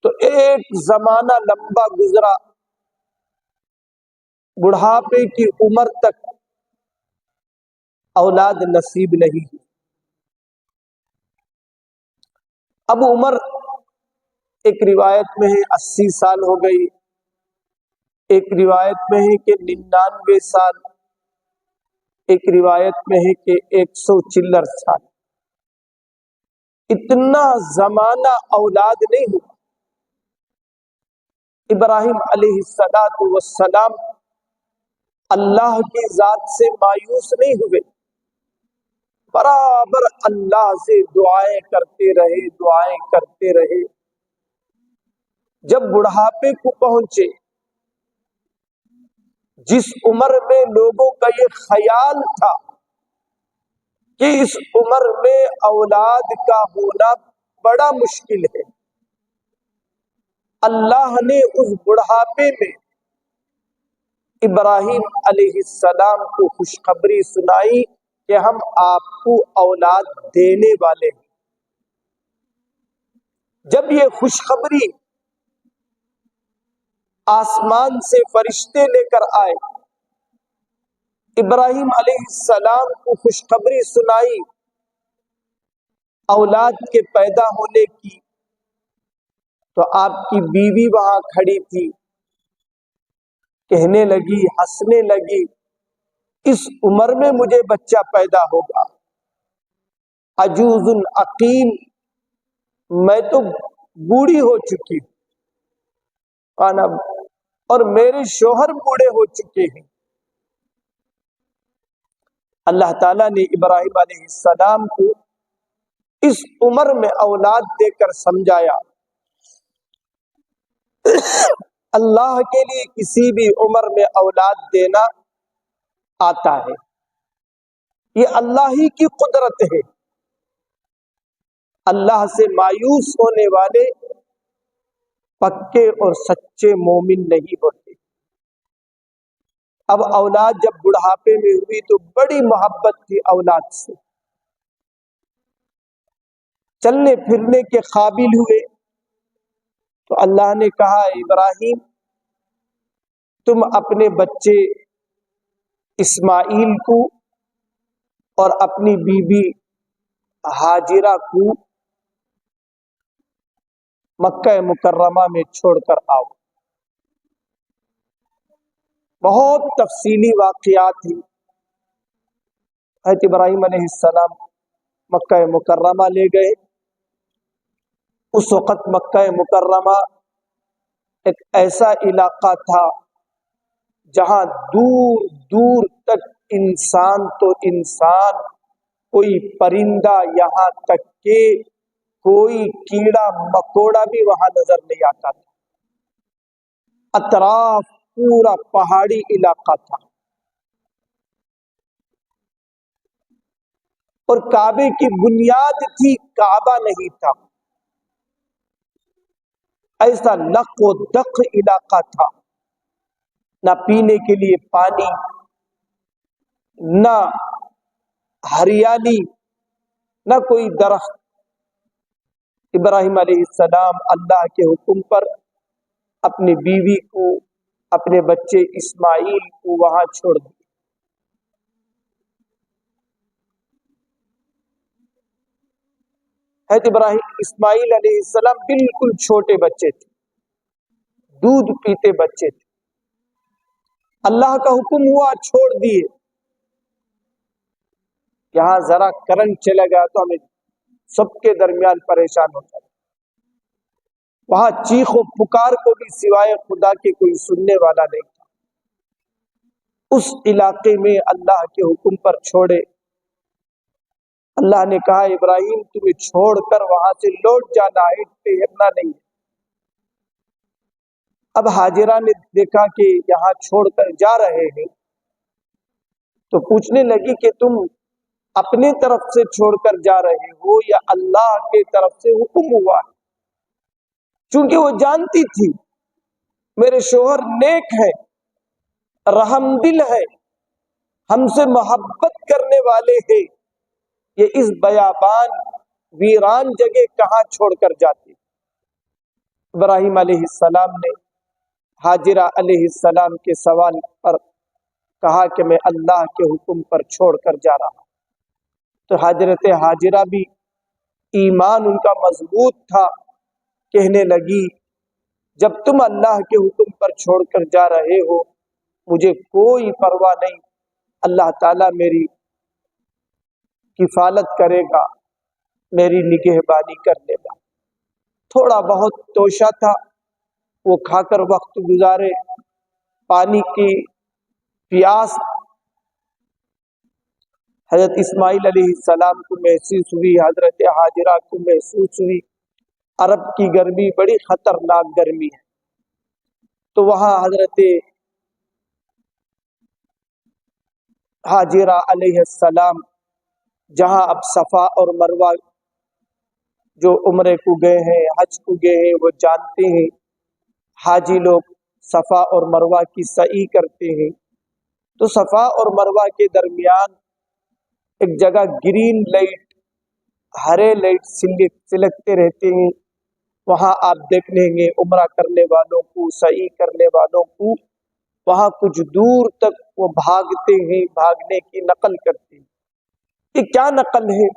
تو ایک زمانہ لمبا گزرا، بڑھاپے کی عمر تک اولاد نصیب نہیں ہوئی۔ اب عمر ایک روایت میں ہے 80 سال ہو گئی، ایک روایت میں ہے کہ 99 سال، ایک روایت میں ہے کہ 100 چلر سال۔ اتنا زمانہ اولاد نہیں ہوا۔ ابراہیم علیہ السلام اللہ کی ذات سے مایوس نہیں ہوئے، برابر اللہ سے دعائیں کرتے رہے، دعائیں کرتے رہے۔ جب بڑھاپے کو پہنچے، جس عمر میں لوگوں کا یہ خیال تھا کہ اس عمر میں اولاد کا ہونا بڑا مشکل ہے، اللہ نے اس بڑھاپے میں ابراہیم علیہ السلام کو خوشخبری سنائی کہ ہم آپ کو اولاد دینے والے ہیں۔ جب یہ خوشخبری آسمان سے فرشتے لے کر آئے، ابراہیم علیہ السلام کو خوشخبری سنائی اولاد کے پیدا ہونے کی، تو آپ کی بیوی وہاں کھڑی تھی، کہنے لگی، ہنسنے لگی، اس عمر میں مجھے بچہ پیدا ہوگا، عجوز عقیم، میں تو بوڑھی ہو چکی ہوں اور میرے شوہر بوڑھے ہو چکے ہیں۔ اللہ تعالیٰ نے ابراہیم علیہ السلام کو اس عمر میں اولاد دے کر سمجھایا، اللہ کے لیے کسی بھی عمر میں اولاد دینا آتا ہے، یہ اللہ ہی کی قدرت ہے۔ اللہ سے مایوس ہونے والے پکے اور سچے مومن نہیں ہوتے۔ اب اولاد جب بڑھاپے میں ہوئی تو بڑی محبت تھی اولاد سے، چلنے پھرنے کے قابل ہوئے تو اللہ نے کہا، ابراہیم تم اپنے بچے اسماعیل کو اور اپنی بیوی ہاجرہ کو مکہ مکرمہ میں چھوڑ کر آؤ۔ بہت تفصیلی واقعات ہیں۔ حضرت ابراہیم علیہ السلام مکہ مکرمہ لے گئے۔ اس وقت مکہ مکرمہ ایک ایسا علاقہ تھا جہاں دور دور تک انسان تو انسان، کوئی پرندہ، یہاں تک کہ کوئی کیڑا مکوڑا بھی وہاں نظر نہیں آتا تھا۔ اطراف پورا پہاڑی علاقہ تھا، اور کعبے کی بنیاد تھی، کعبہ نہیں تھا۔ ایسا لق و دق علاقہ تھا، نہ پینے کے لیے پانی، نہ ہریالی، نہ کوئی درخت۔ ابراہیم علیہ السلام اللہ کے حکم پر اپنی بیوی کو، اپنے بچے اسماعیل کو وہاں چھوڑ دیے۔ حضرت ابراہیم اسماعیل علیہ السلام بالکل چھوٹے بچے تھے، دودھ پیتے بچے تھے۔ اللہ کا حکم ہوا، چھوڑ دیے۔ یہاں ذرا کرنٹ چلا گیا تو ہمیں سب کے درمیان پریشان ہوتا ہے۔ وہاں چیخ و پکار کو بھی سوائے خدا کے کوئی سننے والا نہیں تھا۔ اس علاقے میں اللہ کے حکم پر چھوڑے۔ اللہ نے کہا، ابراہیم تمہیں چھوڑ کر وہاں سے لوٹ جانا ہے، ٹھہرنا نہیں۔ اب ہاجرہ نے دیکھا کہ یہاں چھوڑ کر جا رہے ہیں، تو پوچھنے لگی کہ تم اپنے طرف سے چھوڑ کر جا رہے ہو یا اللہ کے طرف سے حکم ہوا ہے؟ چونکہ وہ جانتی تھی میرے شوہر نیک ہے، رحم دل ہے، ہم سے محبت کرنے والے ہیں، یہ اس بیابان ویران جگہ کہاں چھوڑ کر جاتی۔ ابراہیم علیہ السلام نے حاجرہ علیہ السلام کے سوال پر کہا کہ میں اللہ کے حکم پر چھوڑ کر جا رہا ہوں، تو حضرت حاجرہ بھی ایمان ان کا مضبوط تھا، کہنے لگی جب تم اللہ کے حکم پر چھوڑ کر جا رہے ہو مجھے کوئی پرواہ نہیں، اللہ تعالیٰ میری کفالت کرے گا، میری نگہبانی کر لے گا۔ تھوڑا بہت توشہ تھا، وہ کھا کر وقت گزارے، پانی کی پیاس حضرت اسماعیل علیہ السلام کو محسوس ہوئی، حضرت حاجرہ کو محسوس ہوئی۔ عرب کی گرمی بڑی خطرناک گرمی ہے، تو وہاں حضرت حاجرہ علیہ السلام جہاں اب صفا اور مروہ جو عمرے کو گئے ہیں، حج کو گئے ہیں، وہ جانتے ہیں حاجی لوگ صفا اور مروہ کی سعی کرتے ہیں، تو صفا اور مروہ کے درمیان ایک جگہ گرین لائٹ، ہرے لائٹ سلگتے رہتے ہیں، وہاں آپ دیکھ لیں گے عمرہ کرنے والوں کو، سعی کرنے والوں کو وہاں کچھ دور تک وہ بھاگتے ہیں، بھاگنے کی نقل کرتے ہیں۔ یہ کیا نقل ہے؟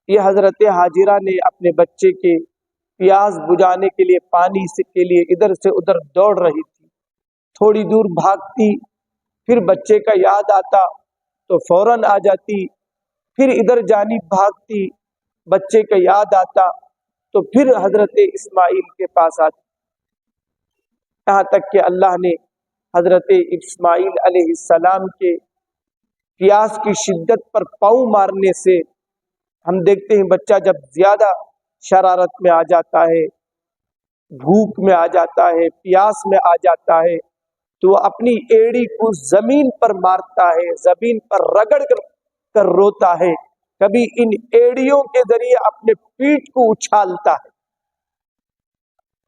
یہ حضرت حاجرہ نے اپنے بچے کے پیاس بجھانے کے لیے پانی کے لیے ادھر سے ادھر دوڑ رہی تھی، تھوڑی دور بھاگتی، پھر بچے کا یاد آتا تو فوراً آ جاتی، پھر ادھر جانب بھاگتی، بچے کا یاد آتا تو پھر حضرت اسماعیل کے پاس آتی، یہاں تک کہ اللہ نے حضرت اسماعیل علیہ السلام کے پیاس کی شدت پر پاؤں مارنے سے ہم دیکھتے ہیں بچہ جب زیادہ شرارت میں آ جاتا ہے، بھوک میں آ جاتا ہے، پیاس میں آ جاتا ہے، تو وہ اپنی ایڑی کو زمین پر مارتا ہے، زمین پر رگڑ کر روتا ہے، کبھی ان ایڑیوں کے ذریعے اپنے پیٹھ کو اچھالتا ہے۔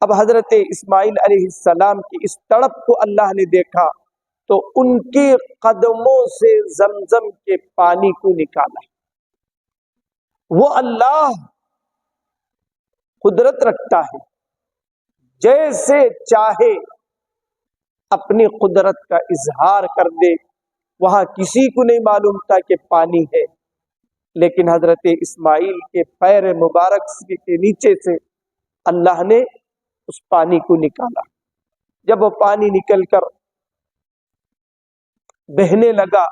اب حضرت اسماعیل علیہ السلام کی اس تڑپ کو اللہ نے دیکھا تو ان کے قدموں سے زمزم کے پانی کو نکالا۔ وہ اللہ قدرت رکھتا ہے، جیسے چاہے اپنی قدرت کا اظہار کر دے، وہاں کسی کو نہیں معلوم تھا کہ پانی ہے، لیکن حضرت اسماعیل کے پیر مبارک کے نیچے سے اللہ نے اس پانی کو نکالا۔ جب وہ پانی نکل کر بہنے لگا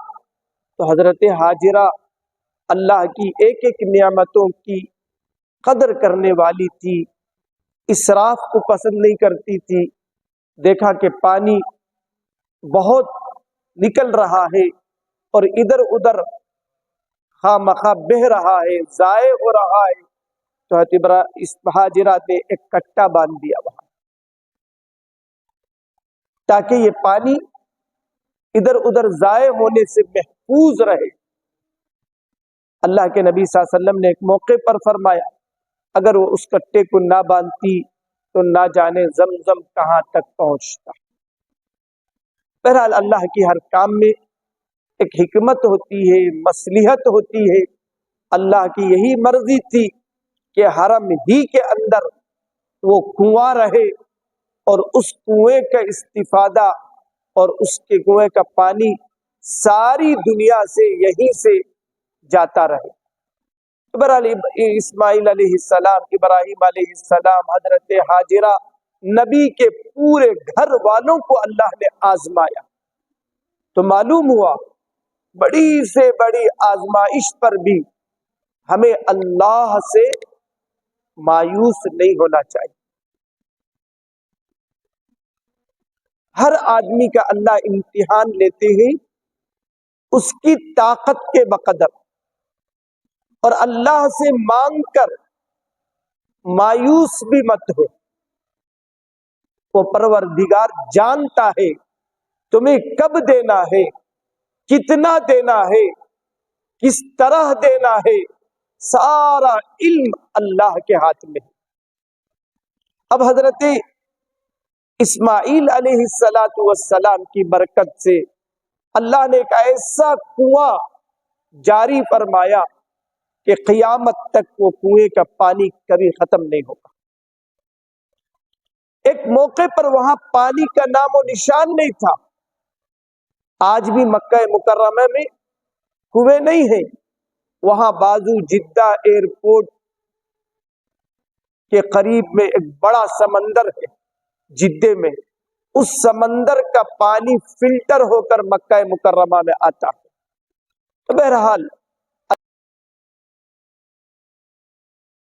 تو حضرت حاجرہ اللہ کی ایک ایک نعمتوں کی قدر کرنے والی تھی، اسراف کو پسند نہیں کرتی تھی، دیکھا کہ پانی بہت نکل رہا ہے اور ادھر ادھر خواہ مخواہ بہہ رہا ہے، ضائع ہو رہا ہے، تو حضرت حاجرہ نے ایک کٹا باندھ دیا وہاں تاکہ یہ پانی ادھر ادھر ضائع ہونے سے محفوظ رہے۔ اللہ کے نبی صلی اللہ علیہ وسلم نے ایک موقع پر فرمایا اگر وہ اس کٹے کو نہ باندھتی تو نہ جانے زمزم کہاں تک پہنچتا۔ بہرحال اللہ کی ہر کام میں ایک حکمت ہوتی ہے، مصلحت ہوتی ہے۔ اللہ کی یہی مرضی تھی کہ حرم ہی کے اندر وہ کنواں رہے اور اس کنویں کا استفادہ اور اس کے کنویں کا پانی ساری دنیا سے یہیں سے جاتا رہے۔ بہرحال اسماعیل علیہ السلام، ابراہیم علیہ السلام، حضرت حاجرہ، نبی کے پورے گھر والوں کو اللہ نے آزمایا، تو معلوم ہوا بڑی سے بڑی آزمائش پر بھی ہمیں اللہ سے مایوس نہیں ہونا چاہیے۔ ہر آدمی کا اللہ امتحان لیتے ہیں اس کی طاقت کے بقدر، اور اللہ سے مانگ کر مایوس بھی مت ہو، وہ پروردگار جانتا ہے تمہیں کب دینا ہے، کتنا دینا ہے، کس طرح دینا ہے، سارا علم اللہ کے ہاتھ میں ہے۔ اب حضرت اسماعیل علیہ السلام کی برکت سے اللہ نے ایک ایسا کنواں جاری فرمایا کہ قیامت تک وہ کنویں کا پانی کبھی ختم نہیں ہوگا۔ ایک موقع پر وہاں پانی کا نام و نشان نہیں تھا. آج بھی مکہ مکرمہ میں کنویں نہیں ہیں. وہاں بازو جدہ ایئرپورٹ کے قریب میں ایک بڑا سمندر ہے جدے میں. اس سمندر کا پانی فلٹر ہو کر مکہ مکرمہ میں آتا ہے. تو بہرحال